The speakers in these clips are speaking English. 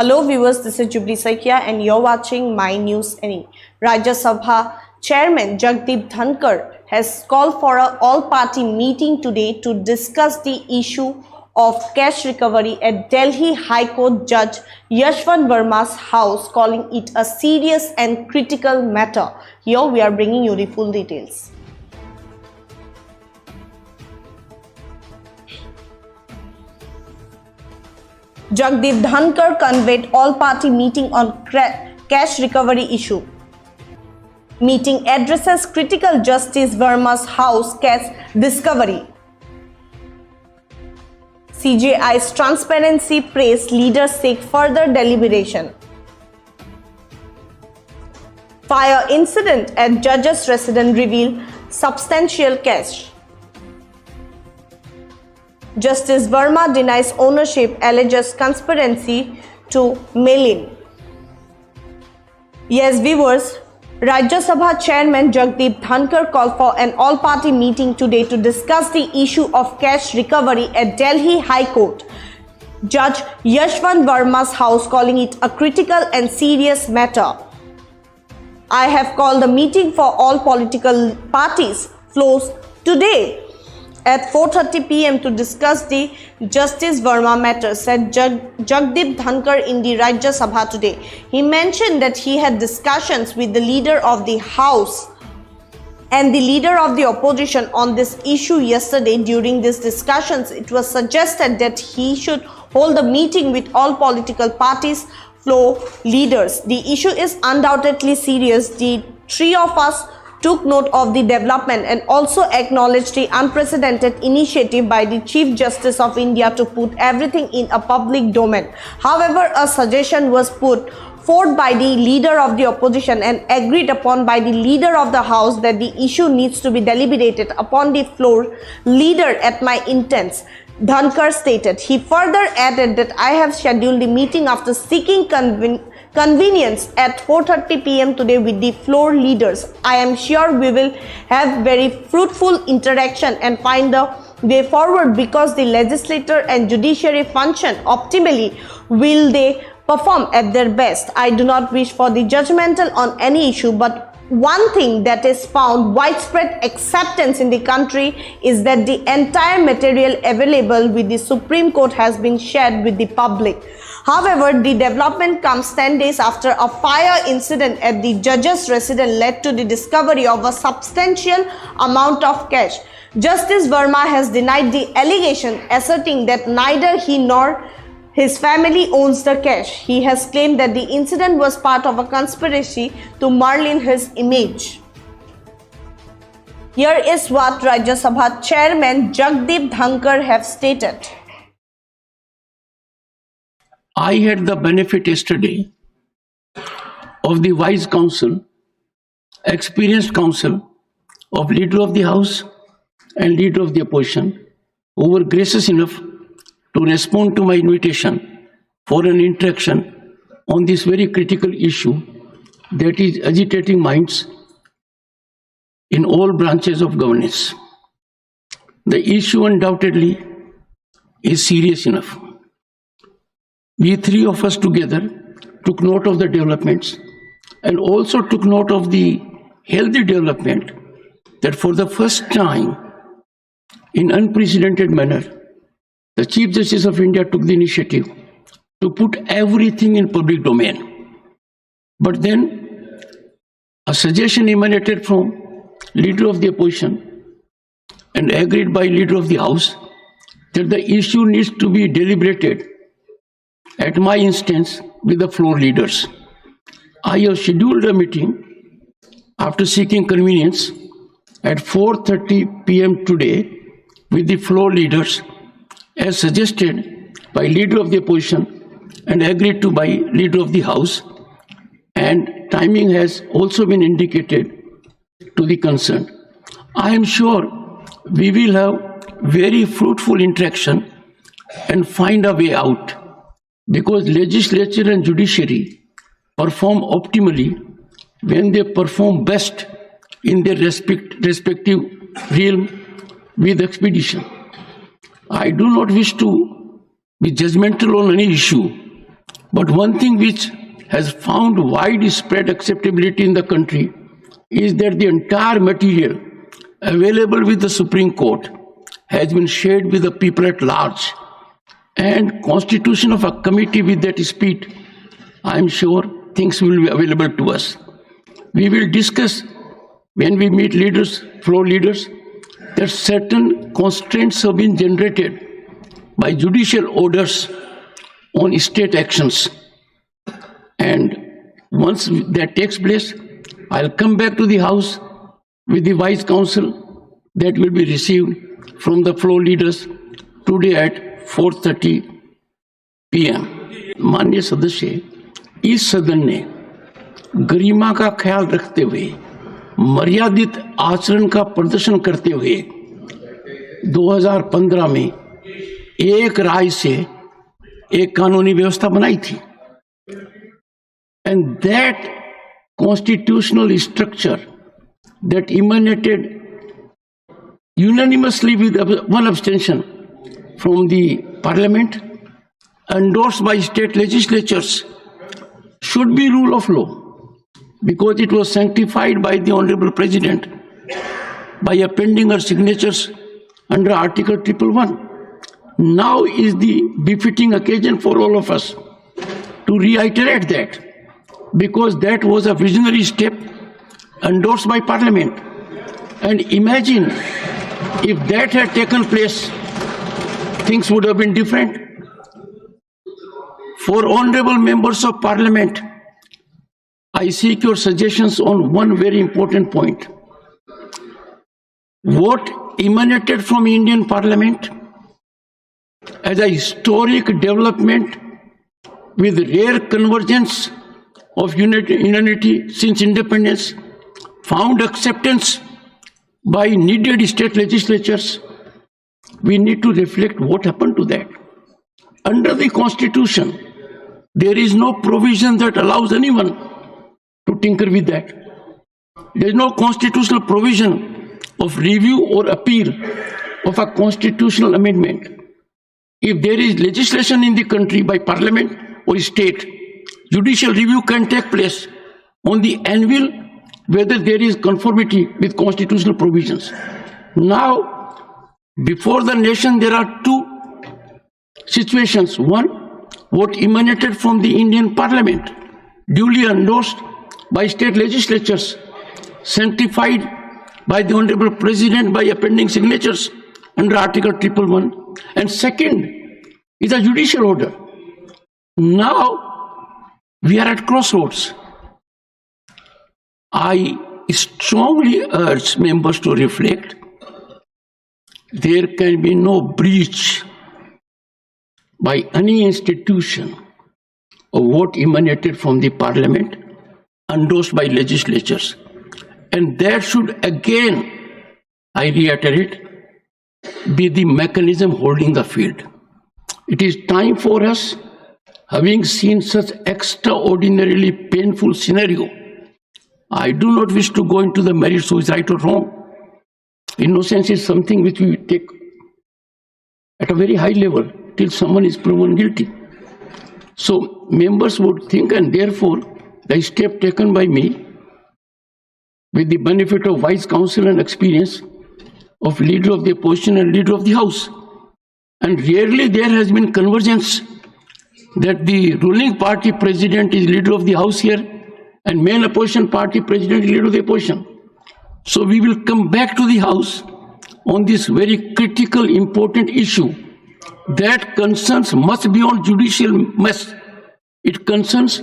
Hello viewers, this is Jubli Saikia and you're watching My News Any. Rajya Sabha Chairman Jagdeep Dhankhar has called for an all-party meeting today to discuss the issue of cash recovery at Delhi High Court Judge Yashwant Verma's house, calling it a serious and critical matter. Here we are bringing you the full details. Jagdeep Dhankhar convened all-party meeting on cash recovery issue. Meeting addresses critical Justice Verma's house cash discovery. CJI's transparency praise leaders seek further deliberation. Fire incident at judge's residence reveal substantial cash. Justice Verma denies ownership, alleges conspiracy to mail in. Yes, viewers, Rajya Sabha Chairman Jagdeep Dhankhar called for an all-party meeting today to discuss the issue of cash recovery at Delhi High Court Judge Yashwant Verma's house, calling it a critical and serious matter. I have called the meeting for all political parties flows today at 4:30 p.m. to discuss the Justice Verma matter, said Jagdeep Dhankhar in the Rajya Sabha today. He mentioned that he had discussions with the leader of the House and the leader of the opposition on this issue yesterday. During these discussions, it was suggested that he should hold a meeting with all political parties floor leaders. The issue is undoubtedly serious. The three of us took note of the development and also acknowledged the unprecedented initiative by the Chief Justice of India to put everything in a public domain. However, a suggestion was put forth by the leader of the opposition and agreed upon by the leader of the House that the issue needs to be deliberated upon the floor leader at my intents, Dhankhar stated. He further added that I have scheduled the meeting after seeking convenience at 4:30 p.m. today with the floor leaders. I am sure we will have very fruitful interaction and find the way forward, because the legislature and judiciary function optimally will they perform at their best. I do not wish for the judgmental on any issue, but one thing that is found widespread acceptance in the country is that the entire material available with the Supreme Court has been shared with the public. However, the development comes 10 days after a fire incident at the judge's residence led to the discovery of a substantial amount of cash. Justice Verma has denied the allegation, asserting that neither he nor his family owns the cash. He has claimed that the incident was part of a conspiracy to malign his image. Here is what Rajya Sabha Chairman Jagdeep Dhankhar have stated. I had the benefit yesterday of the wise counsel, experienced counsel of leader of the House and leader of the opposition, who were gracious enough to respond to my invitation for an interaction on this very critical issue that is agitating minds in all branches of governance. The issue undoubtedly is serious enough. We three of us together took note of the developments and also took note of the healthy development that for the first time in unprecedented manner, the Chief Justice of India took the initiative to put everything in public domain. But then a suggestion emanated from leader of the opposition and agreed by leader of the House that the issue needs to be deliberated at my instance with the floor leaders. I have scheduled a meeting after seeking convenience at 4:30 p.m. today with the floor leaders as suggested by leader of the opposition and agreed to by leader of the House, and timing has also been indicated to the concerned. I am sure we will have very fruitful interaction and find a way out, because legislature and judiciary perform optimally when they perform best in their respective realm with expedition. I do not wish to be judgmental on any issue, But one thing which has found widespread acceptability in the country is that the entire material available with the Supreme Court has been shared with the people at large. And constitution of a committee with that speed, I am sure things will be available to us. We will discuss when we meet leaders, floor leaders, that certain constraints have been generated by judicial orders on state actions. And once that takes place, I'll come back to the House with the Vice Council that will be received from the floor leaders today at 4:30 p.m. माननीय सदस्य, इस सदन ने गरिमा का ख्याल रखते हुए मर्यादित आचरण का प्रदर्शन करते हुए 2015 में एक राय से एक कानूनी व्यवस्था बनाई थी. And that constitutional structure that emanated unanimously with one abstention from the parliament, endorsed by state legislatures, should be rule of law because it was sanctified by the Honorable President by appending her signatures under Article 111. Now is the befitting occasion for all of us to reiterate that, because that was a visionary step endorsed by Parliament. And imagine if that had taken place, things would have been different. For honorable members of Parliament, I seek your suggestions on one very important point. What emanated from Indian Parliament as a historic development with rare convergence of unity since independence found acceptance by needed state legislatures. We need to reflect what happened to that. Under the Constitution, there is no provision that allows anyone to tinker with that. There is no constitutional provision of review or appeal of a constitutional amendment. If there is legislation in the country by parliament or state, judicial review can take place on the anvil whether there is conformity with constitutional provisions. Now, before the nation, there are two situations. One, what emanated from the Indian Parliament, duly endorsed by state legislatures, sanctified by the Honorable President by appending signatures under Article 111. And second is a judicial order. Now we are at crossroads. I strongly urge members to reflect. There can be no breach by any institution of what emanated from the Parliament, endorsed by legislatures. And that should again, I reiterate, be the mechanism holding the field. It is time for us, having seen such extraordinarily painful scenario. I do not wish to go into the merits who is right or wrong. Innocence is something which we take at a very high level till someone is proven guilty. So members would think, and therefore the step taken by me, with the benefit of wise counsel and experience of leader of the opposition and leader of the House, and rarely there has been convergence that the ruling party president is leader of the House here and main opposition party president is leader of the opposition. So we will come back to the House on this very critical, important issue that concerns much beyond judicial mess. It concerns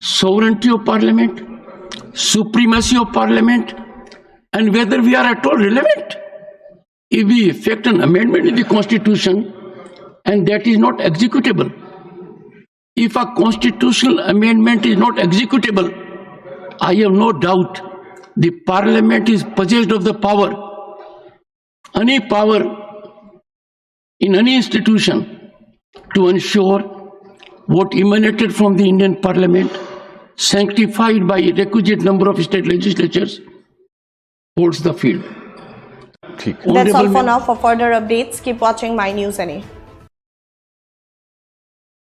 sovereignty of Parliament, supremacy of Parliament, and whether we are at all relevant. If we effect an amendment in the Constitution and that is not executable, if a constitutional amendment is not executable, I have no doubt the Parliament is possessed of the power, any power in any institution, to ensure what emanated from the Indian Parliament, sanctified by a requisite number of state legislatures, holds the field. That's all for now. For further updates, keep watching My News NA.